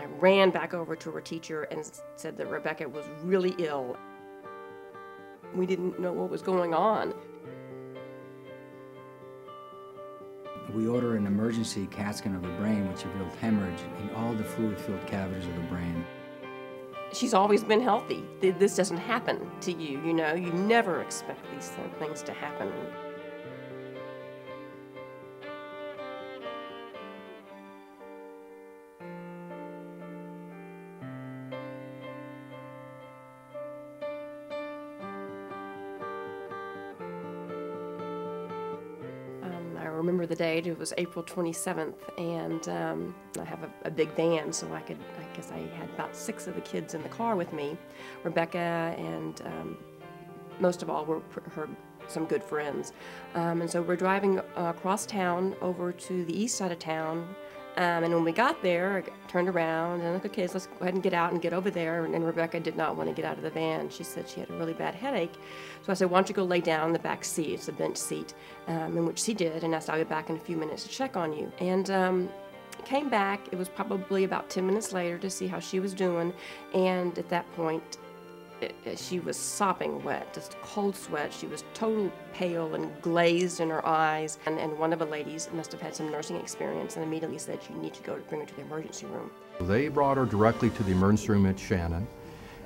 I ran back over to her teacher and said that Rebecca was really ill. We didn't know what was going on. We ordered an emergency CAT scan of the brain, which revealed hemorrhage in all the fluid-filled cavities of the brain. She's always been healthy. This doesn't happen to you, you know? You never expect these things to happen. I remember the date, it was April 27th, and I have a big van, so I guess I had about 6 of the kids in the car with me. Rebecca and most of all were some good friends. And so we're driving across town over to the east side of town. And when we got there, I turned around and like, okay, so let's go ahead and get out and get over there. And Rebecca did not want to get out of the van. She said she had a really bad headache. So I said, why don't you go lay down in the back seat? It's a bench seat, in which she did. And I said, I'll be back in a few minutes to check on you. And came back. It was probably about 10 minutes later to see how she was doing. And at that point, she was sopping wet, just cold sweat. She was totally pale and glazed in her eyes. And one of the ladies must have had some nursing experience and immediately said, you need to bring her to the emergency room. They brought her directly to the emergency room at Shannon,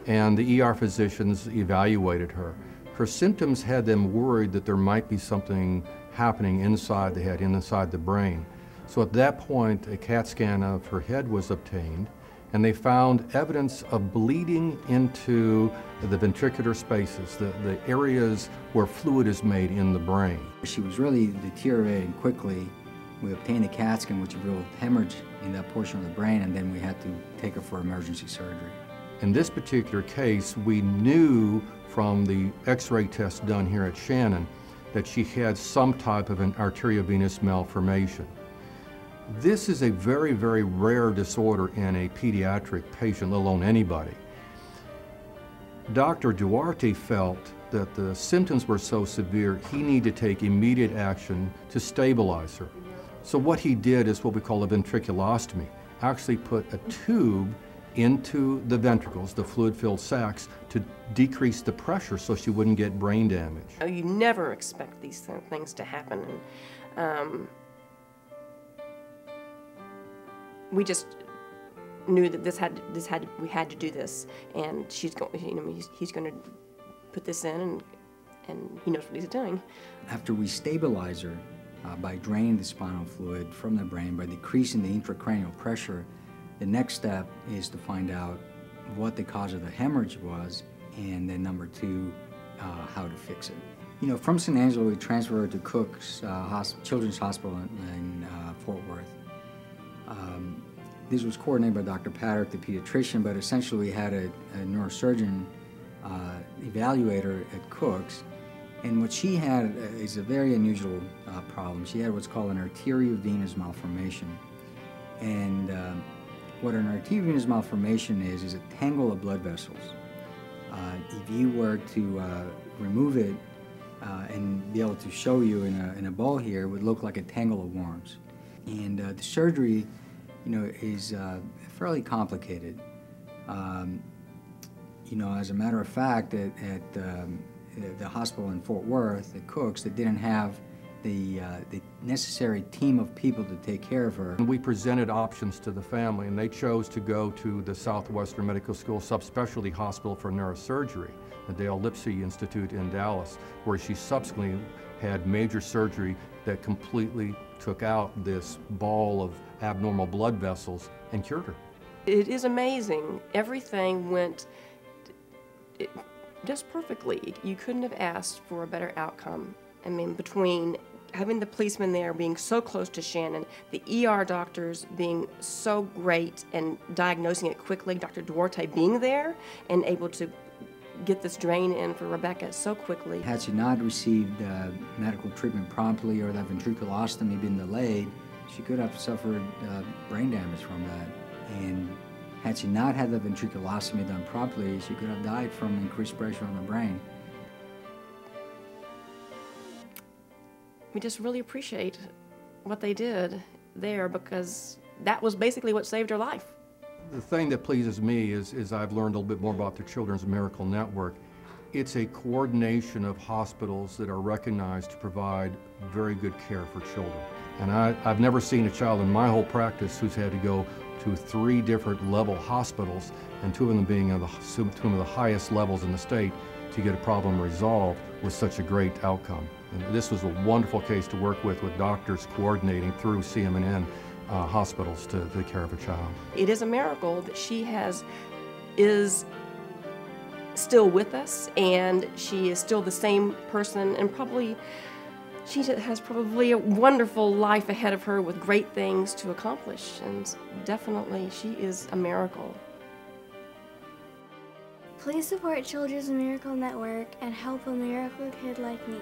and the ER physicians evaluated her. Her symptoms had them worried that there might be something happening inside the head, inside the brain. So at that point, a CAT scan of her head was obtained, and they found evidence of bleeding into the ventricular spaces, the areas where fluid is made in the brain. She was really deteriorating quickly. We obtained a CAT scan which revealed hemorrhage in that portion of the brain, and then we had to take her for emergency surgery. In this particular case, we knew from the X-ray test done here at Shannon that she had some type of an arteriovenous malformation. This is a very, very rare disorder in a pediatric patient, let alone anybody. Dr. Duarte felt that the symptoms were so severe, he needed to take immediate action to stabilize her. So what he did is what we call a ventriculostomy, actually put a tube into the ventricles, the fluid-filled sacs, to decrease the pressure so she wouldn't get brain damage. You never expect these things to happen. We just knew that we had to do this, and he's going to put this in, and he knows what he's doing. After we stabilize her by draining the spinal fluid from the brain, by decreasing the intracranial pressure, the next step is to find out what the cause of the hemorrhage was, and then number 2, how to fix it. You know, from St. Angelo, we transferred her to Cook's Children's Hospital in Fort Worth. This was coordinated by Dr. Paddock, the pediatrician, but essentially we had a neurosurgeon evaluator at Cook's, and what she had is a very unusual problem. She had what's called an arteriovenous malformation, and what an arteriovenous malformation is a tangle of blood vessels. If you were to remove it and be able to show you in a ball here, it would look like a tangle of worms. And the surgery, you know, is fairly complicated. You know, as a matter of fact, at the hospital in Fort Worth, at Cook's, they didn't have the necessary team of people to take care of her. And we presented options to the family, and they chose to go to the Southwestern Medical School Subspecialty Hospital for Neurosurgery, the Dale Lipsey Institute in Dallas, where she subsequently had major surgery that completely took out this ball of abnormal blood vessels and cured her. It is amazing. Everything went just perfectly. You couldn't have asked for a better outcome. I mean, between having the policeman there being so close to Shannon, the ER doctors being so great and diagnosing it quickly, Dr. Duarte being there and able to get this drain in for Rebecca so quickly. Had she not received medical treatment promptly, or that ventriculostomy been delayed, she could have suffered brain damage from that. And had she not had the ventriculostomy done properly, she could have died from increased pressure on the brain. We just really appreciate what they did there, because that was basically what saved her life. The thing that pleases me is I've learned a little bit more about the Children's Miracle Network. It's a coordination of hospitals that are recognized to provide very good care for children. And I've never seen a child in my whole practice who's had to go to 3 different level hospitals, and 2 of them being at some of the highest levels in the state, to get a problem resolved with such a great outcome. And this was a wonderful case to work with doctors coordinating through CM&N hospitals to the care of a child. It is a miracle that she is still with us, and she is still the same person, and she has probably a wonderful life ahead of her with great things to accomplish, and definitely she is a miracle. Please support Children's Miracle Network and help a miracle kid like me.